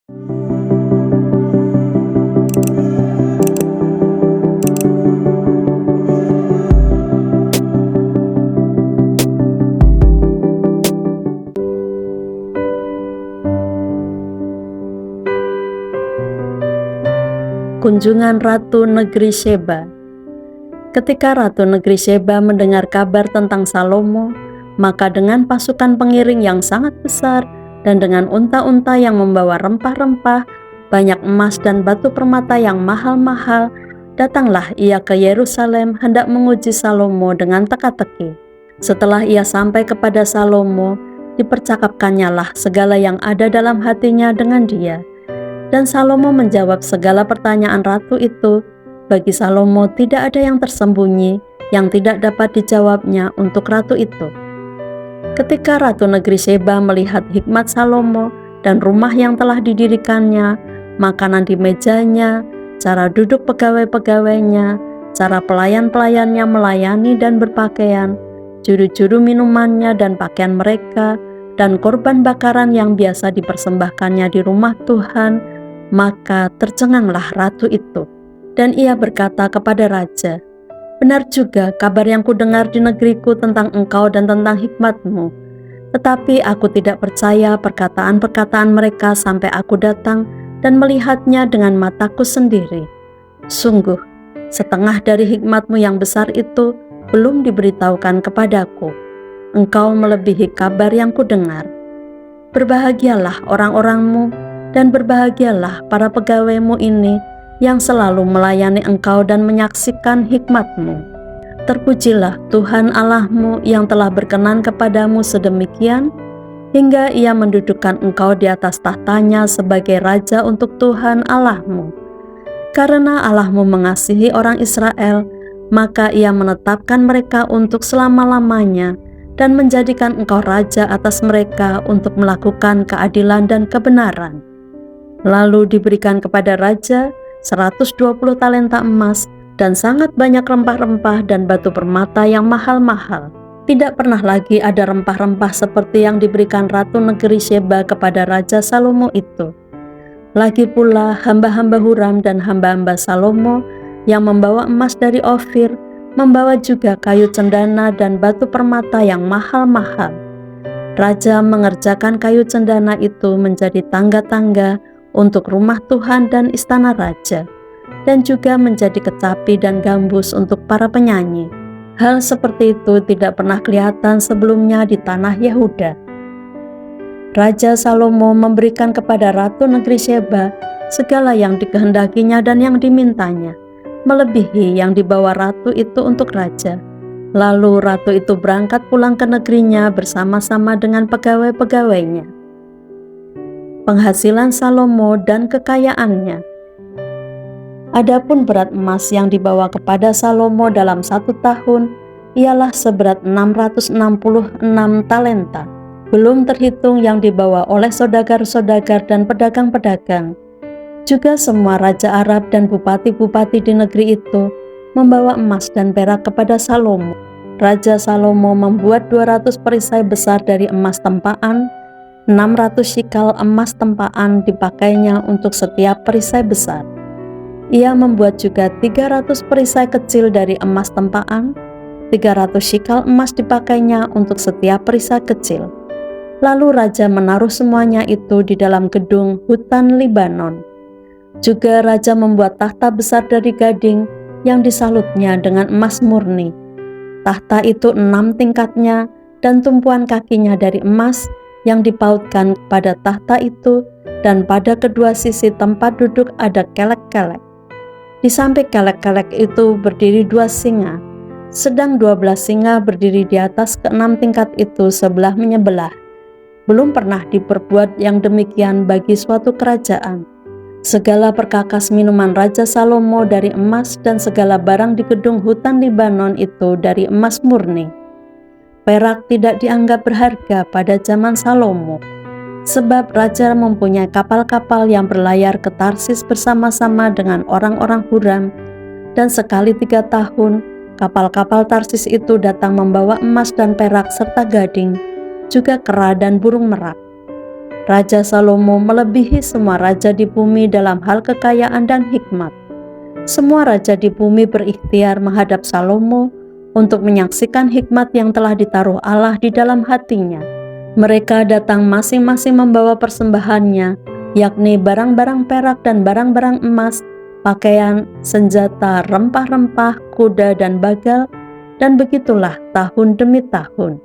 Kunjungan Ratu Negeri Sheba. Ketika Ratu Negeri Sheba mendengar kabar tentang Salomo, maka dengan pasukan pengiring yang sangat besar dan dengan unta-unta yang membawa rempah-rempah, banyak emas dan batu permata yang mahal-mahal, datanglah ia ke Yerusalem hendak menguji Salomo dengan teka-teki. Setelah ia sampai kepada Salomo, dipercakapkannya lah segala yang ada dalam hatinya dengan dia. Dan Salomo menjawab segala pertanyaan ratu itu. Bagi Salomo tidak ada yang tersembunyi yang tidak dapat dijawabnya untuk ratu itu. Ketika Ratu Negeri Sheba melihat hikmat Salomo dan rumah yang telah didirikannya, makanan di mejanya, cara duduk pegawai-pegawainya, cara pelayan-pelayannya melayani dan berpakaian, juru-juru minumannya dan pakaian mereka, dan korban bakaran yang biasa dipersembahkannya di rumah Tuhan, maka tercenganglah ratu itu. Dan ia berkata kepada raja, "Benar juga kabar yang kudengar di negeriku tentang engkau dan tentang hikmatmu. Tetapi aku tidak percaya perkataan-perkataan mereka sampai aku datang dan melihatnya dengan mataku sendiri. Sungguh, setengah dari hikmatmu yang besar itu belum diberitahukan kepadaku. Engkau melebihi kabar yang kudengar. Berbahagialah orang-orangmu dan berbahagialah para pegawaimu ini yang selalu melayani engkau dan menyaksikan hikmatmu. Terpujilah Tuhan Allahmu yang telah berkenan kepadamu sedemikian, hingga ia mendudukkan engkau di atas tahtanya sebagai raja untuk Tuhan Allahmu. Karena Allahmu mengasihi orang Israel, maka ia menetapkan mereka untuk selama-lamanya dan menjadikan engkau raja atas mereka untuk melakukan keadilan dan kebenaran." Lalu diberikan kepada raja 120 talenta emas dan sangat banyak rempah-rempah dan batu permata yang mahal-mahal. Tidak pernah lagi ada rempah-rempah seperti yang diberikan Ratu Negeri Sheba kepada Raja Salomo itu. Lagi pula hamba-hamba Huram dan hamba-hamba Salomo yang membawa emas dari Ofir, membawa juga kayu cendana dan batu permata yang mahal-mahal. Raja mengerjakan kayu cendana itu menjadi tangga-tangga untuk rumah Tuhan dan istana raja, dan juga menjadi kecapi dan gambus untuk para penyanyi. Hal seperti itu tidak pernah kelihatan sebelumnya di tanah Yehuda. Raja Salomo memberikan kepada Ratu Negeri Sheba segala yang dikehendakinya dan yang dimintanya, melebihi yang dibawa ratu itu untuk raja. Lalu ratu itu berangkat pulang ke negerinya bersama-sama dengan pegawai-pegawainya. Penghasilan Salomo dan kekayaannya. Adapun berat emas yang dibawa kepada Salomo dalam 1 tahun ialah seberat 666 talenta, belum terhitung yang dibawa oleh saudagar-saudagar dan pedagang-pedagang. Juga semua raja Arab dan bupati-bupati di negeri itu membawa emas dan perak kepada Salomo. Raja Salomo membuat 200 perisai besar dari emas tempaan, 600 shikal emas tempaan dipakainya untuk setiap perisai besar. Ia membuat juga 300 perisai kecil dari emas tempaan, 300 shikal emas dipakainya untuk setiap perisai kecil. Lalu raja menaruh semuanya itu di dalam gedung hutan Libanon. Juga raja membuat tahta besar dari gading yang disalutnya dengan emas murni. Tahta itu 6 tingkatnya dan tumpuan kakinya dari emas yang dipautkan pada tahta itu, dan pada kedua sisi tempat duduk ada kelek-kelek. Di samping kelek-kelek itu berdiri 2 singa, sedang 12 singa berdiri di atas ke-6 tingkat itu sebelah menyebelah. Belum pernah diperbuat yang demikian bagi suatu kerajaan. Segala perkakas minuman Raja Salomo dari emas dan segala barang di gedung hutan Libanon itu dari emas murni. Perak tidak dianggap berharga pada zaman Salomo, sebab raja mempunyai kapal-kapal yang berlayar ke Tarsis bersama-sama dengan orang-orang Huram, dan sekali 3 tahun kapal-kapal Tarsis itu datang membawa emas dan perak serta gading, juga kera dan burung merak. Raja Salomo melebihi semua raja di bumi dalam hal kekayaan dan hikmat. Semua raja di bumi berikhtiar menghadap Salomo untuk menyaksikan hikmat yang telah ditaruh Allah di dalam hatinya. Mereka datang masing-masing membawa persembahannya, yakni barang-barang perak dan barang-barang emas, pakaian, senjata, rempah-rempah, kuda dan bagal, dan begitulah tahun demi tahun.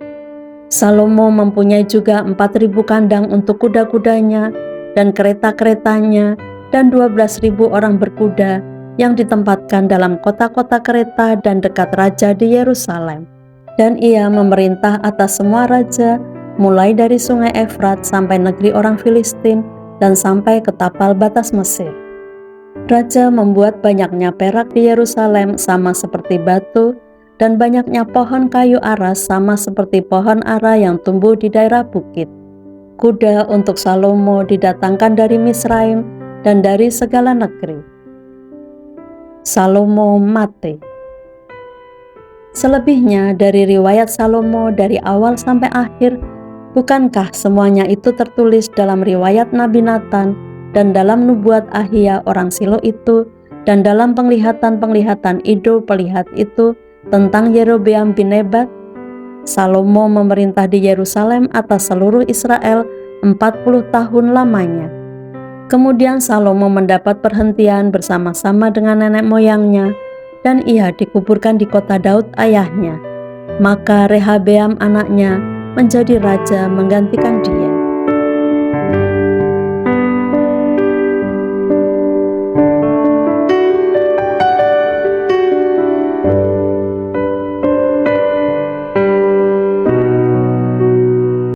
Salomo mempunyai juga 4.000 kandang untuk kuda-kudanya dan kereta-keretanya dan 12.000 orang berkuda yang ditempatkan dalam kota-kota kereta dan dekat raja di Yerusalem. Dan ia memerintah atas semua raja, mulai dari sungai Efrat sampai negeri orang Filistin dan sampai ke tapal batas Mesir. Raja membuat banyaknya perak di Yerusalem sama seperti batu, dan banyaknya pohon kayu ara sama seperti pohon ara yang tumbuh di daerah bukit. Kuda untuk Salomo didatangkan dari Misraim dan dari segala negeri. Salomo mati. Selebihnya dari riwayat Salomo dari awal sampai akhir, bukankah semuanya itu tertulis dalam riwayat Nabi Natan dan dalam nubuat Ahia orang Silo itu, dan dalam penglihatan-penglihatan Ido pelihat itu tentang Yerobeam bin Nebat? Salomo memerintah di Yerusalem atas seluruh Israel 40 tahun lamanya. Kemudian Salomo mendapat perhentian bersama-sama dengan nenek moyangnya, dan ia dikuburkan di kota Daud ayahnya. Maka Rehabeam anaknya menjadi raja menggantikan dia.